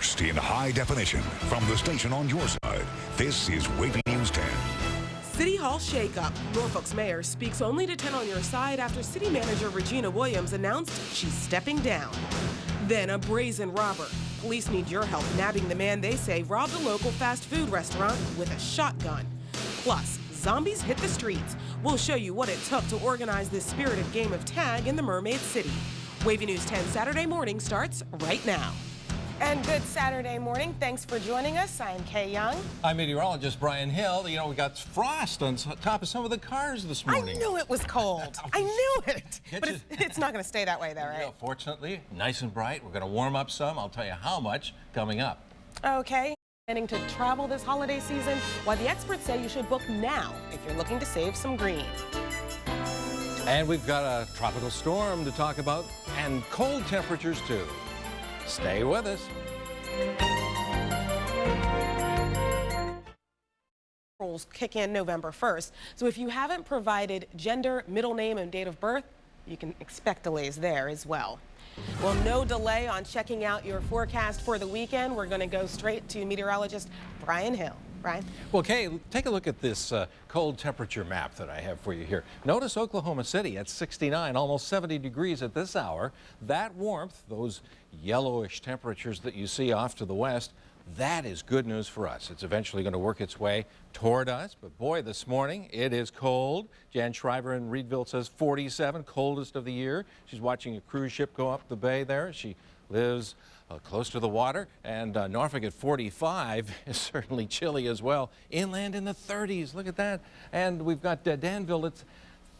first in high definition from the station on your side. This is WAVY News 10. City Hall shakeup. Norfolk's mayor speaks only to 10 on your side after city manager Regina Williams announced she's stepping down. Then a brazen robber. Police need your help nabbing the man they say robbed a local fast food restaurant with a shotgun. Plus, zombies hit the streets. We'll show you what it took to organize this spirited game of tag in the Mermaid City. WAVY News 10 Saturday morning starts right now. And good Saturday morning. Thanks for joining us. I'm Kay Young. I'm meteorologist Brian Hill. You know, we got frost on top of some of the cars this morning. I knew it was cold. I knew it. But it's not going to stay that way, though, right? Yeah, fortunately, nice and bright. We're going to warm up some. I'll tell you how much coming up. Okay. Planning to travel this holiday season? Why the experts say you should book now if you're looking to save some green. And we've got a tropical storm to talk about and cold temperatures, too. Stay with us. Rules kick in November 1st. So if you haven't provided gender, middle name, and date of birth, you can expect delays there as well. Well, no delay on checking out your forecast for the weekend. We're going to go straight to meteorologist Brian Hill. Brian? Well, Kay, take a look at this cold temperature map that I have for you here. Notice Oklahoma City at 69, almost 70 degrees at this hour. That warmth, those yellowish temperatures that you see off to the west, that is good news for us. It's eventually going to work its way toward us. But boy, this morning it is cold. Jan Shriver in Reedville says 47, coldest of the year. She's watching a cruise ship go up the bay there. She lives close to the water, and Norfolk at 45 is certainly chilly as well. Inland in the 30s, look at that. And we've got Danville, it's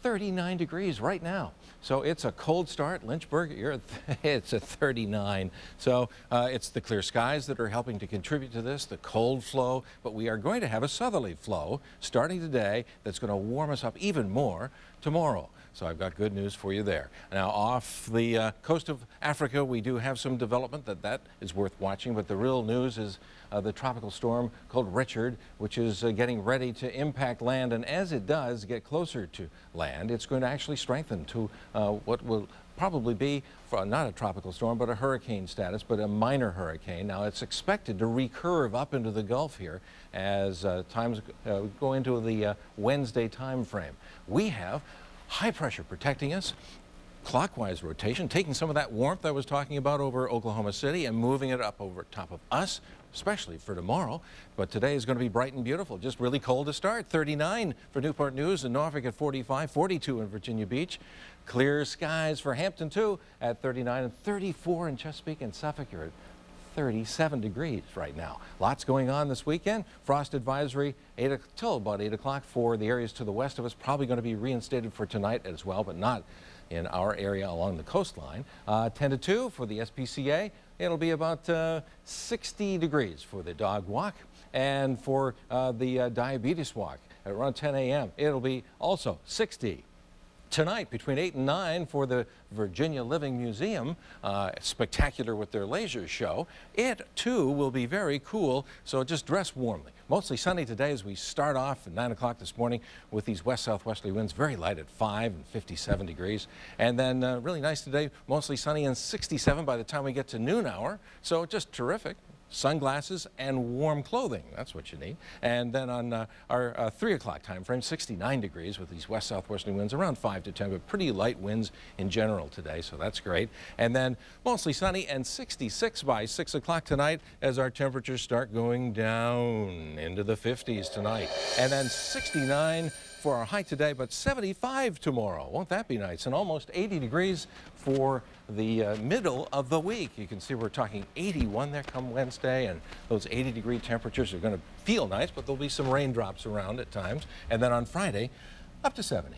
39 degrees right now. So it's a cold start. Lynchburg, it's at 39. So it's the clear skies that are helping to contribute to this, the cold flow, but we are going to have a southerly flow starting today that's going to warm us up even more tomorrow. So I've got good news for you there. Now off the coast of Africa, we do have some development that is worth watching, but the real news is the tropical storm called Richard, which is getting ready to impact land, and as it does get closer to land, it's going to actually strengthen to what will probably be not a tropical storm, but a hurricane status, but a minor hurricane. Now it's expected to recurve up into the Gulf here as times go into the Wednesday time frame. We have high pressure protecting us, clockwise rotation, taking some of that warmth I was talking about over Oklahoma City and moving it up over top of us, especially for tomorrow. But today is going to be bright and beautiful, just really cold to start. 39 for Newport News and Norfolk at 45, 42 in Virginia Beach. Clear skies for Hampton too at 39 and 34 in Chesapeake and Suffolk. You're at 37 degrees right now. Lots going on this weekend. Frost advisory till about 8 o'clock for the areas to the west of us. Probably going to be reinstated for tonight as well, but not in our area along the coastline. 10 to 2 for the SPCA. It'll be about 60 degrees for the dog walk, and for the diabetes walk at around 10 a.m. it'll be also 60. Tonight between 8 and 9 for the Virginia Living Museum, spectacular with their laser show. It too will be very cool, so just dress warmly. Mostly sunny today as we start off at 9 o'clock this morning with these west-southwesterly winds, very light at 5 and 57 degrees. And then really nice today, mostly sunny and 67 by the time we get to noon hour, so just terrific. Sunglasses and warm clothing, that's what you need. And then on our 3 o'clock time frame, 69 degrees with these west-southwesterly winds around 5 to 10, but pretty light winds in general today, so that's great. And then mostly sunny and 66 by 6 o'clock tonight as our temperatures start going down into the 50s tonight. And then 69 for our high today, but 75 tomorrow. Won't that be nice? And almost 80 degrees for the middle of the week. You can see we're talking 81 there come Wednesday, and those 80-degree temperatures are going to feel nice, but there'll be some raindrops around at times. And then on Friday, up to 70.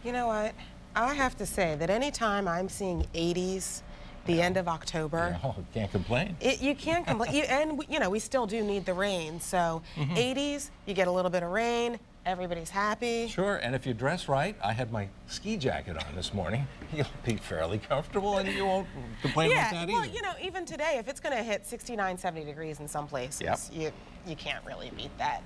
You know what? I have to say that anytime I'm seeing 80s, the end of October. Oh, can't complain. You can't complain. And, you know, we still do need the rain. So 80s, you get a little bit of rain. Everybody's happy. Sure, and if you dress right, I had my ski jacket on this morning. You'll be fairly comfortable and you won't complain about that either. Well, you know, even today, if it's going to hit 69, 70 degrees in some places, you can't really beat that.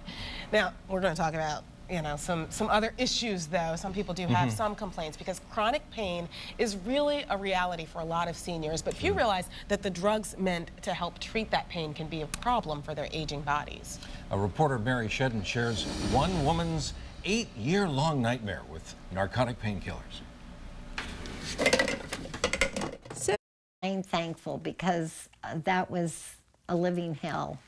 Now, we're going to talk about you know, some other issues, though. Some people do have some complaints because chronic pain is really a reality for a lot of seniors, but few realize that the drugs meant to help treat that pain can be a problem for their aging bodies. A reporter, Mary Shedden, shares one woman's 8-year-long nightmare with narcotic painkillers. I'm thankful because that was a living hell.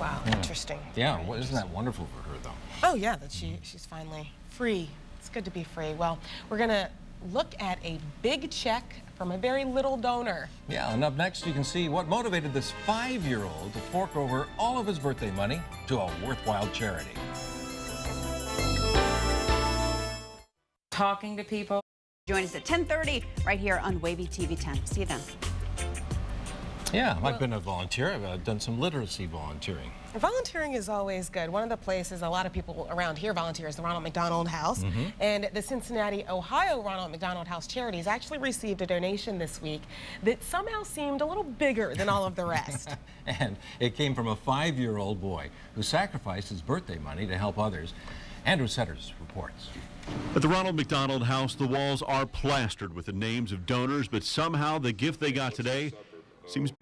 Wow, interesting. Yeah, well, isn't that wonderful for her, though? Oh, yeah, that she's finally free. It's good to be free. Well, we're going to look at a big check from a very little donor. Yeah, and up next you can see what motivated this 5-year-old to fork over all of his birthday money to a worthwhile charity. Talking to people. Join us at 10:30 right here on WAVY-TV 10. See you then. Yeah, I've been a volunteer. I've done some literacy volunteering. Volunteering is always good. One of the places a lot of people around here volunteer is the Ronald McDonald House. And the Cincinnati, Ohio Ronald McDonald House Charities actually received a donation this week that somehow seemed a little bigger than all of the rest. And it came from a 5-year-old boy who sacrificed his birthday money to help others. Andrew Setters reports. At the Ronald McDonald House, the walls are plastered with the names of donors, but somehow the gift they got today seems...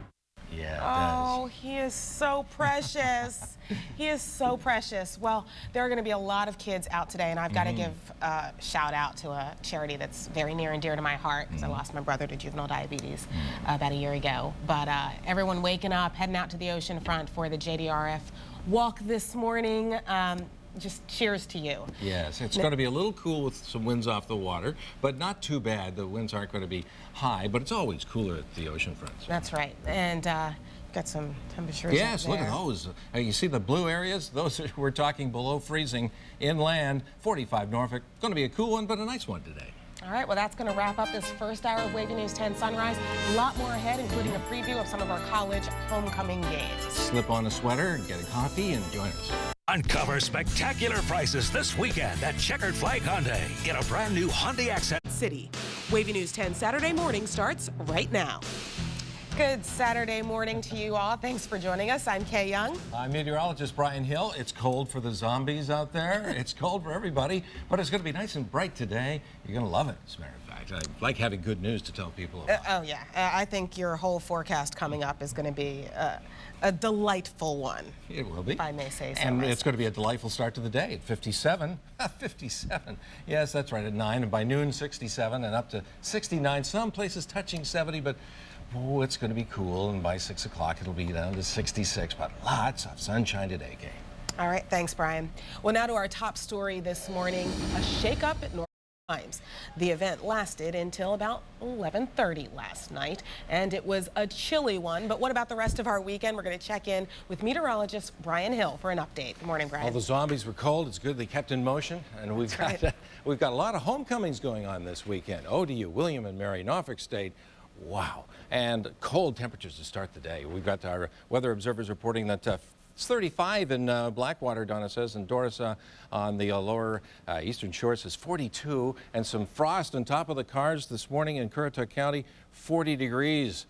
Yeah, it Oh, he is so precious. He is so precious. Well, there are going to be a lot of kids out today, and I've got to give a shout out to a charity that's very near and dear to my heart because I lost my brother to juvenile diabetes about a year ago. But everyone waking up, heading out to the ocean front for the JDRF walk this morning. Just cheers to you. Yes, it's going to be a little cool with some winds off the water, but not too bad. The winds aren't going to be high, but it's always cooler at the ocean front. So. That's right. And got some temperatures. Yes, up look there. at those. You see the blue areas? Those we're talking below freezing inland. 45 Norfolk. Going to be a cool one, but a nice one today. All right, well, that's going to wrap up this first hour of WAVY News 10 Sunrise. A lot more ahead, including a preview of some of our college homecoming games. Slip on a sweater, get a coffee, and join us. Uncover spectacular prices this weekend at Checkered Flag Hyundai. Get a brand new Hyundai Accent. City. WAVY News 10 Saturday morning starts right now. Good Saturday morning to you all. Thanks for joining us. I'm Kay Young. I'm meteorologist Brian Hill. It's cold for the zombies out there. It's cold for everybody, but it's going to be nice and bright today. You're going to love it, as a matter of fact. I like having good news to tell people about. Oh, yeah. I think your whole forecast coming up is going to be a delightful one. It will be. If I may say so. And myself. it's going to be a delightful start to the day at 57. 57. Yes, that's right, at 9. And by noon, 67 and up to 69. Some places touching 70, but oh, it's going to be cool. And by 6 o'clock, it'll be down to 66. But lots of sunshine today, Kay. All right. Thanks, Brian. Well, now to our top story this morning, a shakeup at North. The event lasted until about 11:30 last night, and it was a chilly one. But what about the rest of our weekend? We're going to check in with meteorologist Brian Hill for an update. Good morning, Brian. All the zombies were cold. It's good they kept in motion, and we've got a lot of homecomings going on this weekend. ODU, William and Mary, Norfolk State. Wow, and cold temperatures to start the day. We've got our weather observers reporting that it's 35 in Blackwater, Donna says, and Doris on the lower eastern shore says 42, and some frost on top of the cars this morning in Currituck County, 40 degrees.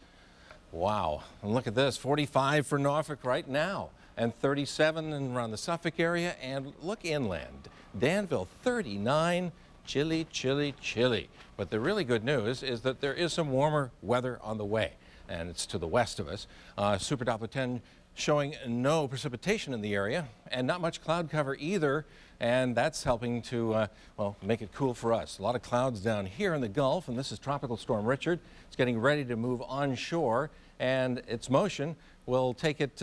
Wow, and look at this, 45 for Norfolk right now, and 37 around the Suffolk area, and look inland, Danville, 39, chilly, chilly, chilly. But the really good news is that there is some warmer weather on the way, and it's to the west of us. Super Doppler 10 showing no precipitation in the area and not much cloud cover either, and that's helping to well, make it cool for us. A lot of clouds down here in the Gulf, and this is Tropical Storm Richard. It's getting ready to move onshore, and its motion will take it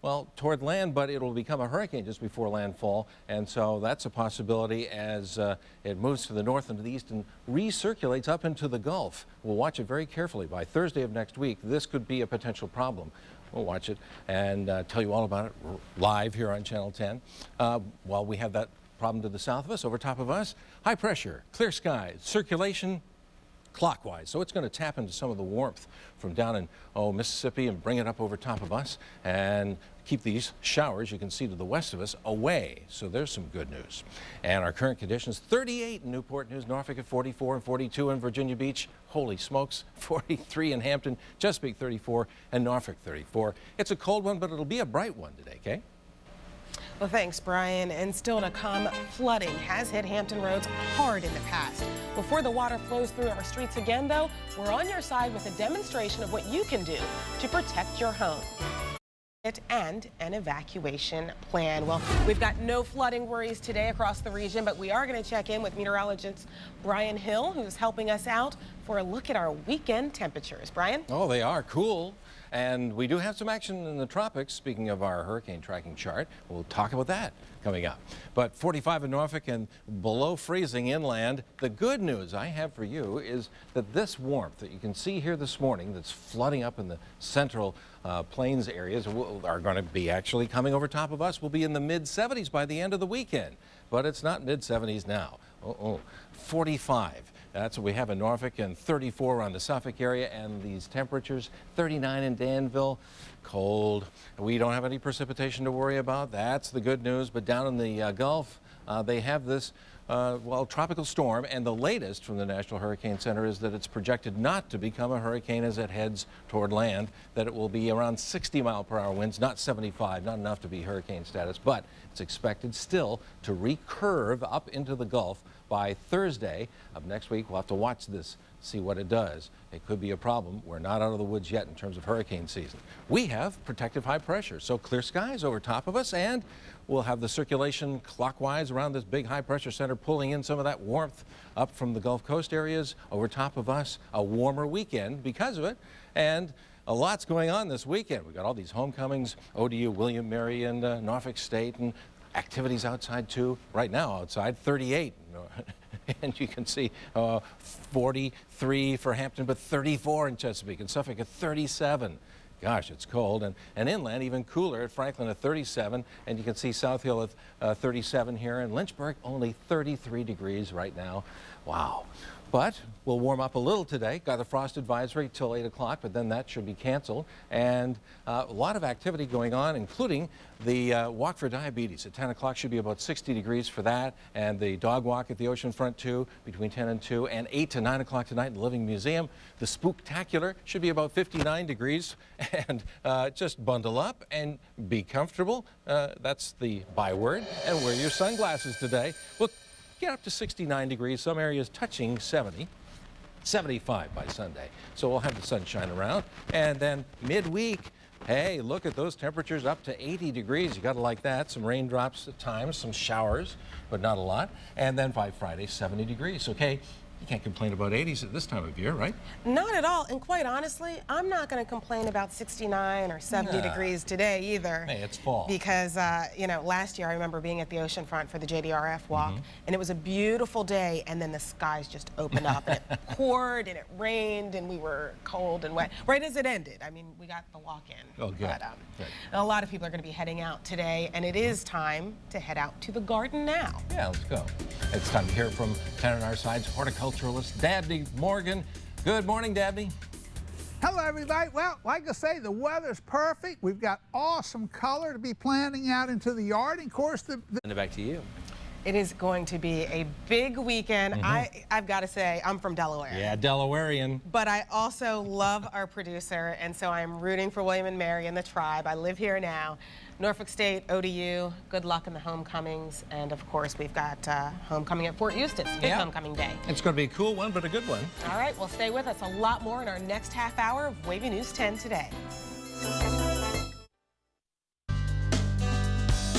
well, toward land, but it'll become a hurricane just before landfall, and so that's a possibility as it moves to the north and to the east and recirculates up into the Gulf. We'll watch it very carefully. By Thursday of next week, this could be a potential problem. We'll watch it and tell you all about it live here on Channel 10. While we have that problem to the south of us, over top of us, high pressure, clear skies, circulation clockwise. So it's going to tap into some of the warmth from down in Mississippi and bring it up over top of us and keep these showers you can see to the west of us away. So there's some good news. And our current conditions, 38 in Newport News, Norfolk at 44 and 42 in Virginia Beach. Holy smokes, 43 in Hampton, Chesapeake 34 and Norfolk 34. It's a cold one, but it'll be a bright one today, Kay? Well, thanks, Brian. And still to come, flooding has hit Hampton roads hard in the past. Before the water flows through our streets again, though, we're on your side with a demonstration of what you can do to protect your home and an evacuation plan. Well, we've got no flooding worries today across the region, but we are going to check in with meteorologist Brian Hill, who's helping us out for a look at our weekend temperatures. Brian? Oh, they are cool. And we do have some action in the tropics. Speaking of our hurricane tracking chart, we'll talk about that coming up. But 45 in Norfolk and below freezing inland. The good news I have for you is that this warmth that you can see here this morning that's flooding up in the central plains areas are going to be actually coming over top of us. We'll be in the mid-70s by the end of the weekend. But it's not mid-70s now. 45. That's what we have in Norfolk, and 34 around the Suffolk area, and these temperatures, 39 in Danville. Cold. We don't have any precipitation to worry about. That's the good news. But down in the Gulf, they have this tropical storm, and the latest from the National Hurricane Center is that it's projected not to become a hurricane as it heads toward land, that it will be around 60-mile-per-hour winds, not 75, not enough to be hurricane status, but it's expected still to recurve up into the Gulf by Thursday of next week. We'll have to watch this, see what it does. It could be a problem. We're not out of the woods yet in terms of hurricane season. We have protective high pressure, so clear skies over top of us, and we'll have the circulation clockwise around this big high pressure center pulling in some of that warmth up from the Gulf Coast areas over top of us. A warmer weekend because of it, and a lot's going on this weekend. We've got all these homecomings, ODU, William, Mary, and Norfolk State, and activities outside too. Right now outside, 38. And you can see 43 for Hampton, but 34 in Chesapeake, and Suffolk at 37. Gosh, it's cold. And inland, even cooler at Franklin at 37. And you can see South Hill at 37 here. And Lynchburg, only 33 degrees right now. Wow. But we'll warm up a little today. Got a frost advisory till 8 o'clock, but then that should be canceled. And a lot of activity going on, including the Walk for Diabetes. At 10 o'clock should be about 60 degrees for that. And the dog walk at the oceanfront too, between 10 and 2. And 8 to 9 o'clock tonight in the Living Museum. The Spooktacular should be about 59 degrees. And just bundle up and be comfortable. That's the byword. And wear your sunglasses today. We'll get up to 69 degrees, some areas touching 70, 75 by Sunday. So we'll have the sunshine around. And then midweek, hey, look at those temperatures up to 80 degrees. You got to like that. Some raindrops at times, some showers, but not a lot. And then by Friday, 70 degrees. Okay. You can't complain about 80s at this time of year, right? Not at all. And quite honestly, I'm not going to complain about 69 or 70 degrees today either. Hey, it's fall. Because, you know, last year I remember being at the oceanfront for the JDRF walk, and it was a beautiful day, and then the skies just opened up, and it poured, and it rained, and we were cold and wet. Right as it ended. I mean, we got the walk in. Oh, good. But, Good. a lot of people are going to be heading out today, and it is time to head out to the garden now. Yeah, let's go. It's time to hear from 10 on our side's horticulturalist Dabney Morgan. Good morning, Dabney. Hello, everybody. Well, like I say, the weather's perfect. We've got awesome color to be planting out into the yard. And of course, Send it back to you. It is going to be a big weekend. I've got to say, I'm from Delaware. Yeah, Delawarean. But I also love our producer, and so I'm rooting for William and Mary and the tribe. I live here now. Norfolk State, ODU, good luck in the homecomings. And of course, we've got homecoming at Fort Eustis, big homecoming day. It's going to be a cool one, but a good one. All right, well, stay with us. A lot more in our next half hour of Wavy News 10 today.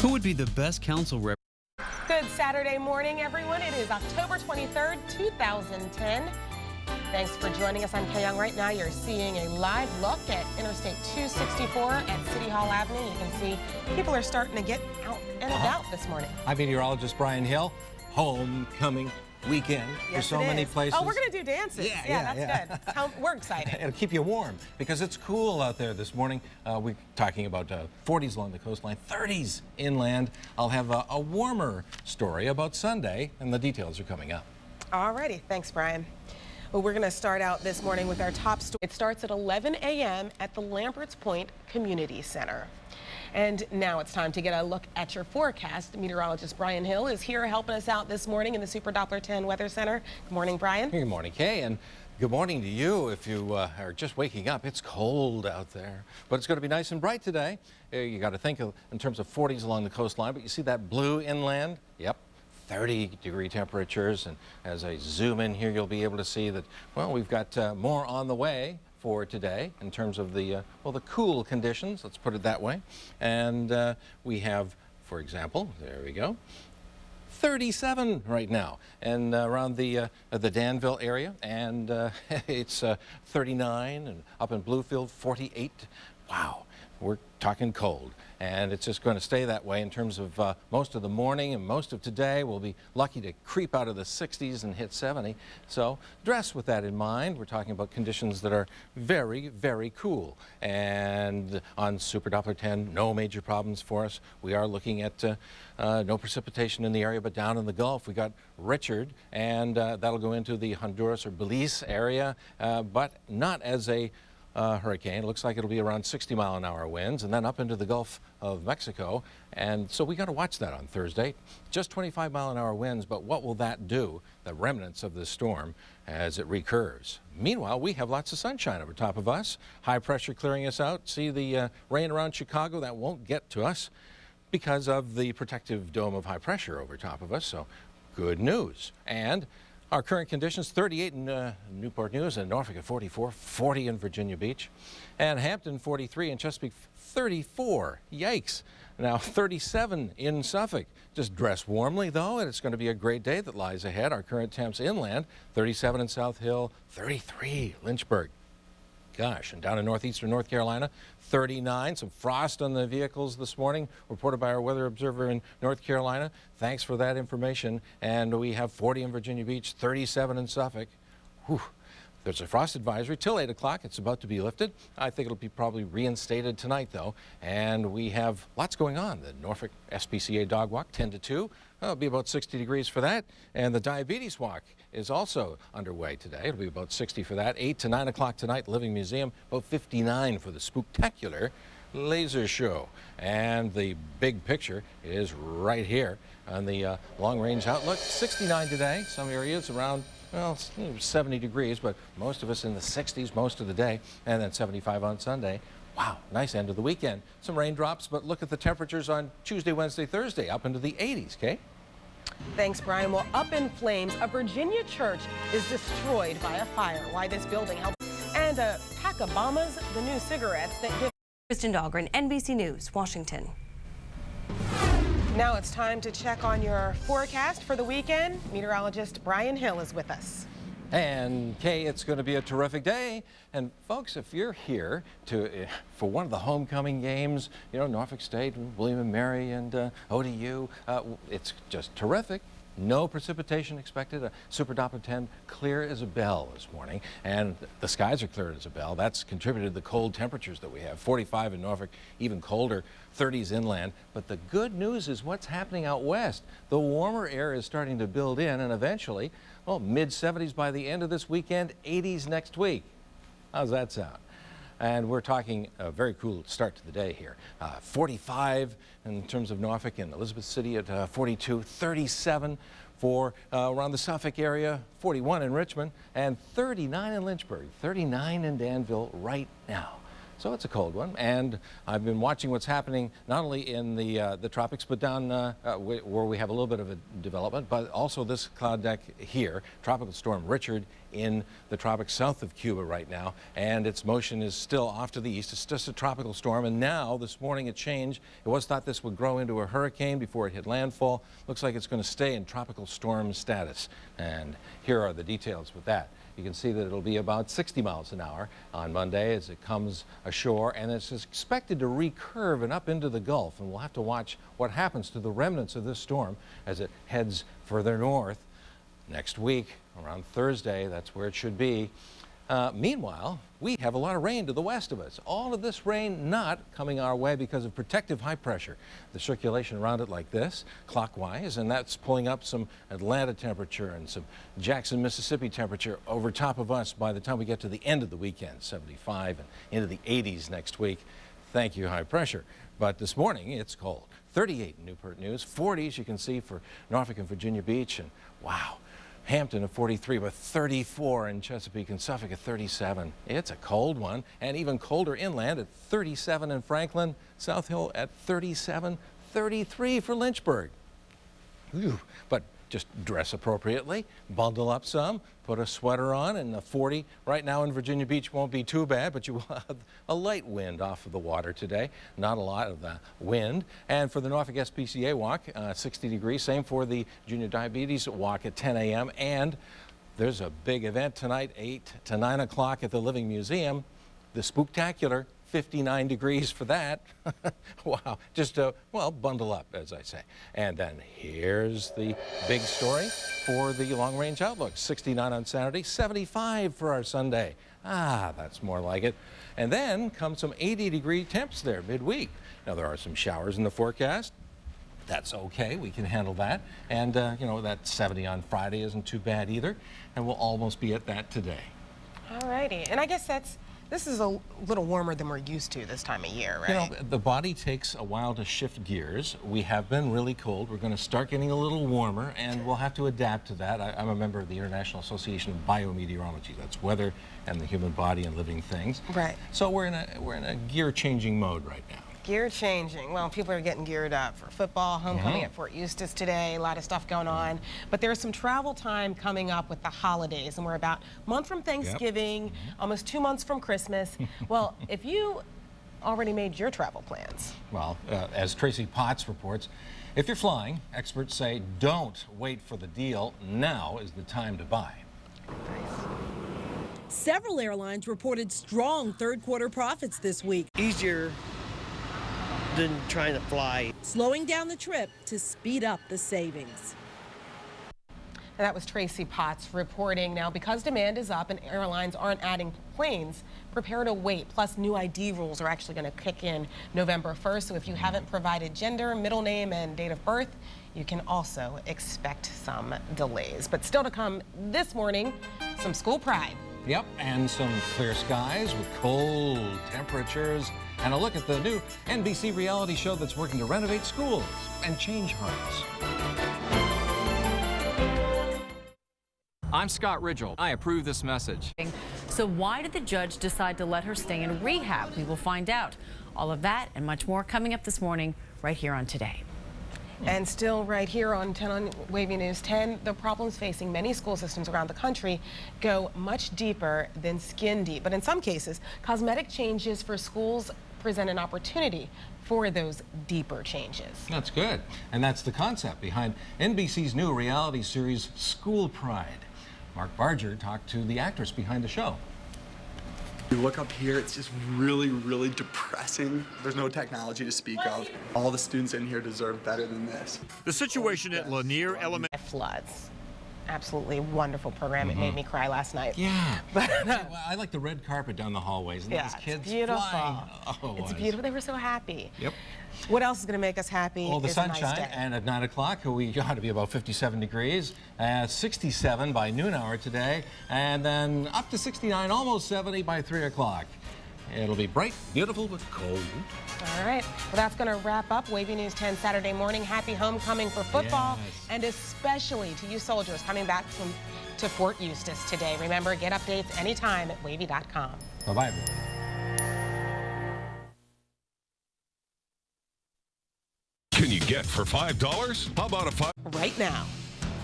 Who would be the best council rep? Good Saturday morning, everyone. It is October 23rd, 2010. Thanks for joining us. I'm Kay Young. Right now, you're seeing a live look at Interstate 264 at City Hall Avenue. You can see people are starting to get out and about this morning. I'm meteorologist Brian Hill. Homecoming weekend for so many places. Oh, we're going to do dances. Yeah, that's good. We're excited. It'll keep you warm because it's cool out there this morning. We're talking about 40s along the coastline, 30s inland. I'll have a warmer story about Sunday, and the details are coming up. All righty. Thanks, Brian. Well, we're going to start out this morning with our top story. It starts at 11 a.m. at the Lamberts Point Community Center. And now it's time to get a look at your forecast. Meteorologist Brian Hill is here helping us out this morning in the Super Doppler 10 Weather Center. Good morning, Brian. Good morning, Kay. And Good morning to you. If you are just waking up, it's cold out there, but it's going to be nice and bright today. You got to think in terms of 40s along the coastline, but you see that blue inland? Yep. 30-degree temperatures, and as I zoom in here, you'll be able to see that, well, we've got more on the way for today in terms of the cool conditions, let's put it that way. And we have, for example, there we go, 37 right now, and around the Danville area, and it's 39, and up in Bluefield, 48. Wow. We're talking cold, and it's just going to stay that way in terms of most of the morning and most of today. We'll be lucky to creep out of the 60s and hit 70. So dress with that in mind. We're talking about conditions that are very, very cool. And on Super Doppler 10, no major problems for us. We are looking at no precipitation in the area, but down in the Gulf, we got Richard, and that'll go into the Honduras or Belize area, but not as a hurricane. It looks like it'll be around 60-mile-an-hour winds, and then up into the Gulf of Mexico. And so we got to watch that on Thursday. Just 25-mile-an-hour winds, but what will that do, the remnants of the storm, as it recurves? Meanwhile, we have lots of sunshine over top of us. High pressure clearing us out. See the rain around Chicago? That won't get to us because of the protective dome of high pressure over top of us. So good news. And our current conditions, 38 in Newport News, and Norfolk at 44, 40 in Virginia Beach, and Hampton 43, and Chesapeake 34. Yikes. Now 37 in Suffolk. Just dress warmly though, and it's going to be a great day that lies ahead. Our current temps inland, 37 in South Hill, 33 Lynchburg. Gosh, and down in northeastern North Carolina, 39. Some frost on the vehicles this morning, reported by our weather observer in North Carolina. Thanks for that information. And we have 40 in Virginia Beach, 37 in Suffolk. Whew. There's a frost advisory till 8 o'clock. It's about to be lifted. I think it'll be probably reinstated tonight, though. And we have lots going on. The Norfolk SPCA Dog Walk, 10 to 2. It'll be about 60 degrees for that. And the Diabetes Walk is also underway today. It'll be about 60 for that. 8 to 9 o'clock tonight, Living Museum. About 59 for the Spooktacular Laser Show. And the big picture is right here on the long-range outlook. 69 today. Some areas around, well, 70 degrees, but most of us in the 60s most of the day, and then 75 on Sunday. Wow, nice end of the weekend. Some raindrops, but look at the temperatures on Tuesday, Wednesday, Thursday, up into the 80s, Kate? Thanks, Brian. Well, up in flames, a Virginia church is destroyed by a fire. Why this building helped. And a pack of Bombas, the new cigarettes that give. Kristen Dahlgren, NBC News, Washington. Now it's time to check on your forecast for the weekend. Meteorologist Brian Hill is with us. And Kay, it's going to be a terrific day. And folks, if you're here for one of the homecoming games, you know, Norfolk State, William and Mary, and ODU, it's just terrific. No precipitation expected. A Super Doppler 10 clear as a bell this morning, and the skies are clear as a bell. That's contributed to the cold temperatures that we have. 45 in Norfolk, even colder, 30s inland. But the good news is what's happening out west. The warmer air is starting to build in, and eventually, well, mid-70s by the end of this weekend, 80s next week. How's that sound? And we're talking a very cool start to the day here. 45 in terms of Norfolk and Elizabeth City at 42, 37 for around the Suffolk area, 41 in Richmond, and 39 in Lynchburg, 39 in Danville right now. So it's a cold one, and I've been watching what's happening not only in the tropics, but down where we have a little bit of a development, but also this cloud deck here, Tropical Storm Richard in the tropics south of Cuba right now, and its motion is still off to the east. It's just a tropical storm, and now this morning it changed. It was thought this would grow into a hurricane before it hit landfall. Looks like it's going to stay in tropical storm status, and here are the details with that. You can see that it'll be about 60 miles an hour on Monday as it comes ashore, and it's expected to recurve and up into the Gulf, and we'll have to watch what happens to the remnants of this storm as it heads further north. Next week, around Thursday, that's where it should be. Meanwhile, we have a lot of rain to the west of us. All of this rain not coming our way because of protective high pressure. The circulation around it like this, clockwise, and that's pulling up some Atlanta temperature and some Jackson, Mississippi temperature over top of us by the time we get to the end of the weekend, 75 and into the 80s next week. Thank you, high pressure. But this morning, it's cold. 38 in Newport News, 40s you can see for Norfolk and Virginia Beach, and wow. Hampton at 43, but 34 in Chesapeake and Suffolk at 37. It's a cold one, and even colder inland at 37 in Franklin, South Hill at 37, 33 for Lynchburg. Whew. But just dress appropriately, bundle up some, put a sweater on, and the 40 right now in Virginia Beach won't be too bad, but you will have a light wind off of the water today, not a lot of wind. And for the Norfolk SPCA walk, 60 degrees, same for the Junior Diabetes walk at 10 a.m. And there's a big event tonight, 8 to 9 o'clock at the Living Museum, the Spooktacular. 59 degrees for that. Wow, just, well, bundle up, as I say. And then here's the big story for the long-range outlook. 69 on Saturday, 75 for our Sunday. Ah, that's more like it. And then come some 80-degree temps there midweek. Now, there are some showers in the forecast. That's okay, we can handle that. And, you know, that 70 on Friday isn't too bad either. And we'll almost be at that today. All righty, and I guess this is a little warmer than we're used to this time of year, right? You know, the body takes a while to shift gears. We have been really cold. We're going to start getting a little warmer, and we'll have to adapt to that. I'm a member of the International Association of Biometeorology. That's weather and the human body and living things. Right. So we're in a gear-changing mode right now. Gear changing. Well, people are getting geared up for football, homecoming at Fort Eustis today, a lot of stuff going on. But there's some travel time coming up with the holidays, and we're about a month from Thanksgiving, almost 2 months from Christmas. Well, if you already made your travel plans. Well, as Tracy Potts reports, if you're flying, experts say don't wait for the deal. Now is the time to buy. Several airlines reported strong third-quarter profits this week. Easier than trying to fly. Slowing down the trip to speed up the savings. And that was Tracy Potts reporting. Now, because demand is up and airlines aren't adding planes, prepare to wait. Plus, new ID rules are actually going to kick in November 1st. So if you haven't provided gender, middle name, and date of birth, you can also expect some delays. But still to come this morning, some school pride. Yep, and some clear skies with cold temperatures, and a look at the new NBC reality show that's working to renovate schools and change hearts. I'm Scott Ridgel. I approve this message. So why did the judge decide to let her stay in rehab? We will find out. All of that and much more coming up this morning right here on Today. And still right here on 10 on Wavy News 10, the problems facing many school systems around the country go much deeper than skin deep. But in some cases, cosmetic changes for schools present an opportunity for those deeper changes. That's good. And that's the concept behind NBC's new reality series, School Pride. Mark Barger talked to the actress behind the show. You look up here, it's just really, really depressing. There's no technology to speak of. All the students in here deserve better than this. The situation at Lanier Elementary. Floods. Absolutely wonderful program. It made me cry last night. Yeah. But, well, I like the red carpet down the hallways. And yeah, those kids it's beautiful. Flying. Oh, it's beautiful. They were so happy. Yep. What else is going to make us happy? Oh, the sunshine, nice day. And at 9 o'clock, we ought to be about 57 degrees, 67 by noon hour today, and then up to 69, almost 70 by 3 o'clock. It'll be bright, beautiful, but cold. All right. Well, that's going to wrap up Wavy News 10 Saturday morning. Happy homecoming for football, and especially to you soldiers coming back to Fort Eustis today. Remember, get updates anytime at wavy.com. Bye-bye, everybody. Can you get for $5? How about a $5? Right now.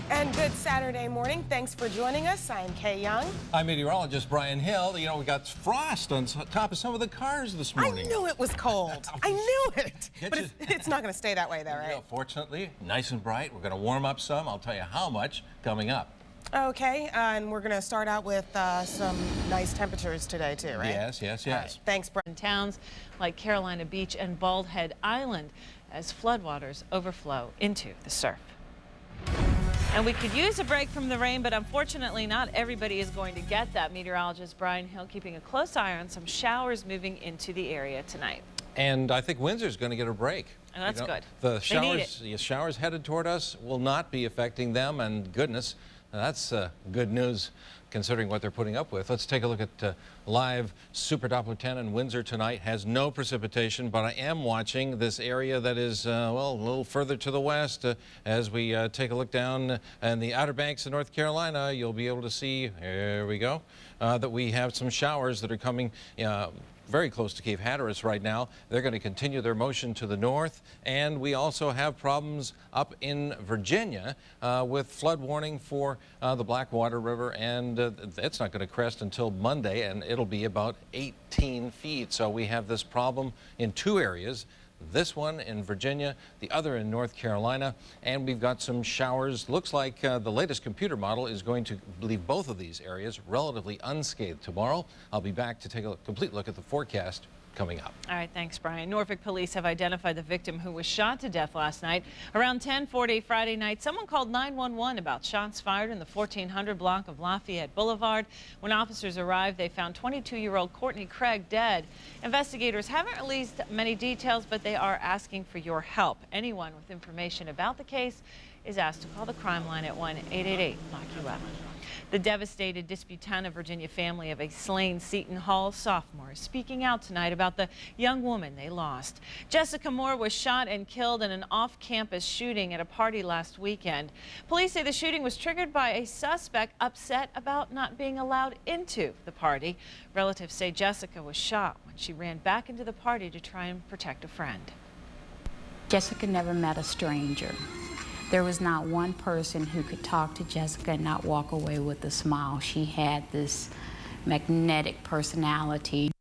And good Saturday morning. Thanks for joining us. I'm Kay Young. I'm meteorologist Brian Hill. You know, we got frost on top of some of the cars this morning. I knew it was cold. I knew it. But it's not going to stay that way, though, right? Yeah, fortunately, nice and bright. We're going to warm up some. I'll tell you how much coming up. Okay, and we're going to start out with some nice temperatures today, too, right? Yes, yes, yes. Right. Thanks, Brian. Towns like Carolina Beach and Bald Head Island as floodwaters overflow into the surf. And we could use a break from the rain, but unfortunately not everybody is going to get that. Meteorologist Brian Hill keeping a close eye on some showers moving into the area tonight. And I think Windsor's going to get a break. And that's good. The showers headed toward us will not be affecting them, and goodness, that's good news considering what they're putting up with. Let's take a look at live Super Doppler 10 in Windsor tonight. Has no precipitation, but I am watching this area that is, well, a little further to the west. As we take a look down in the Outer Banks of North Carolina, you'll be able to see, here we go, that we have some showers that are coming very close to Cape Hatteras right now. They're going to continue their motion to the north, and we also have problems up in Virginia with flood warning for the Blackwater River, and it's not going to crest until Monday, and it'll be about 18 feet. So we have this problem in two areas. This one in Virginia, the other in North Carolina, and we've got some showers. Looks like the latest computer model is going to leave both of these areas relatively unscathed tomorrow. I'll be back to take a complete look at the forecast coming up. All right, thanks, Brian. Norfolk police have identified the victim who was shot to death last night. Around 10:40 Friday night, someone called 911 about shots fired in the 1400 block of Lafayette Boulevard. When officers arrived, they found 22-year-old Courtney Craig dead. Investigators haven't released many details, but they are asking for your help. Anyone with information about the case is asked to call the crime line at 1-888-LOCK-YOU-UP. The devastated Disputana, Virginia family of a slain Seton Hall sophomore is speaking out tonight about the young woman they lost. Jessica Moore was shot and killed in an off-campus shooting at a party last weekend. Police say the shooting was triggered by a suspect upset about not being allowed into the party. Relatives say Jessica was shot when she ran back into the party to try and protect a friend. Jessica never met a stranger. There was not one person who could talk to Jessica and not walk away with a smile. She had this magnetic personality.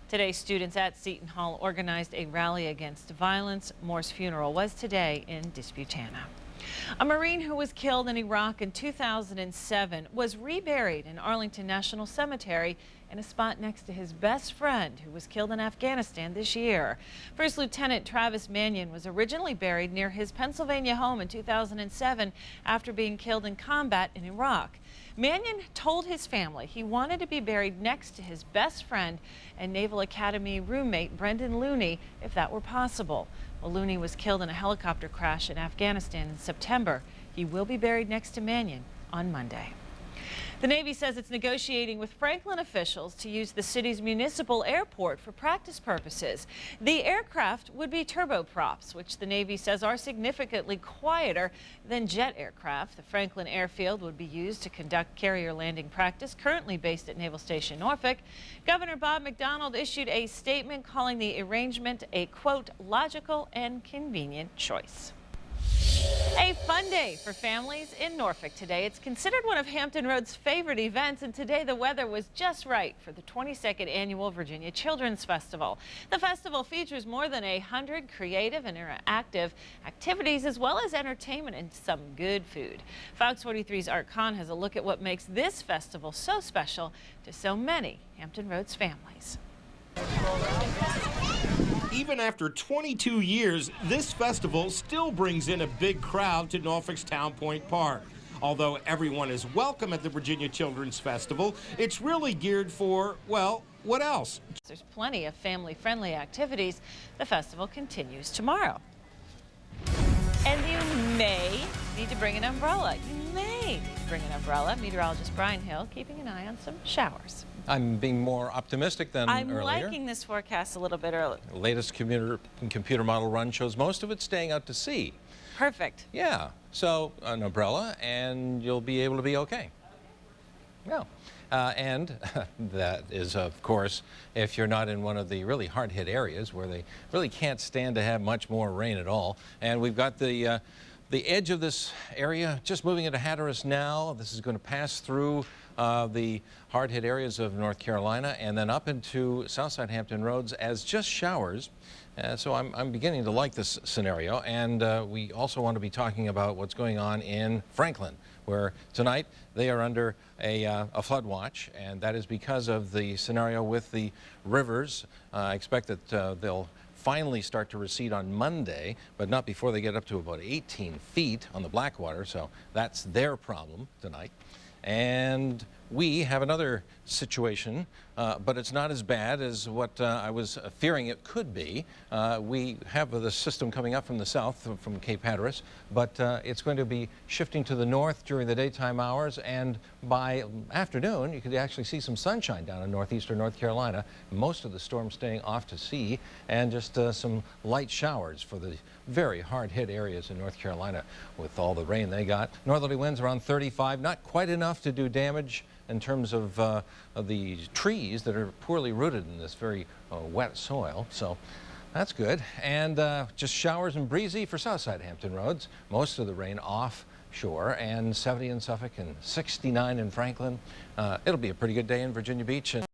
Today, students at Seton Hall organized a rally against violence. Moore's funeral was today in Disputana. A Marine who was killed in Iraq in 2007 was reburied in Arlington National Cemetery in a spot next to his best friend who was killed in Afghanistan this year. First Lieutenant Travis Mannion was originally buried near his Pennsylvania home in 2007 after being killed in combat in Iraq. Mannion told his family he wanted to be buried next to his best friend and Naval Academy roommate Brendan Looney if that were possible. Well, Looney was killed in a helicopter crash in Afghanistan in September. He will be buried next to Mannion on Monday. The Navy says it's negotiating with Franklin officials to use the city's municipal airport for practice purposes. The aircraft would be turboprops, which the Navy says are significantly quieter than jet aircraft. The Franklin airfield would be used to conduct carrier landing practice, currently based at Naval Station Norfolk. Governor Bob McDonnell issued a statement calling the arrangement a, quote, logical and convenient choice. A fun day for families in Norfolk today. It's considered one of Hampton Roads' favorite events, and today the weather was just right for the 22nd annual Virginia Children's Festival. The festival features more than 100 creative and interactive activities, as well as entertainment and some good food. Fox 43's Art Kahn has a look at what makes this festival so special to so many Hampton Roads families. Even after 22 years, this festival still brings in a big crowd to Norfolk's Town Point Park. Although everyone is welcome at the Virginia Children's Festival, it's really geared for, well, what else? There's plenty of family-friendly activities. The festival continues tomorrow. And you may need to bring an umbrella. You may need to bring an umbrella. Meteorologist Brian Hill keeping an eye on some showers. I'm being more optimistic than earlier. I'm liking this forecast a little bit early. The latest computer model run shows most of it staying out to sea. Perfect. Yeah, so an umbrella and you'll be able to be okay. Yeah, and that is, of course, if you're not in one of the really hard-hit areas where they really can't stand to have much more rain at all. And we've got the edge of this area just moving into Hatteras now. This is going to pass through the hard-hit areas of North Carolina and then up into Southside Hampton Roads as just showers. So I'm beginning to like this scenario, and we also want to be talking about what's going on in Franklin, where tonight they are under a flood watch, and that is because of the scenario with the rivers. I expect that they'll finally start to recede on Monday, but not before they get up to about 18 feet on the Blackwater, so that's their problem tonight. And we have another situation, but it's not as bad as what I was fearing it could be. We have the system coming up from the south, from Cape Hatteras, but it's going to be shifting to the north during the daytime hours, and by afternoon you could actually see some sunshine down in northeastern North Carolina. Most of the storm staying off to sea, and just some light showers for the very hard-hit areas in North Carolina with all the rain they got. Northerly winds around 35, not quite enough to do damage in terms of the trees that are poorly rooted in this very wet soil. So that's good. And just showers and breezy for Southside Hampton roads. Most of the rain offshore, and 70 in Suffolk and 69 in Franklin. It'll be a pretty good day in Virginia Beach. And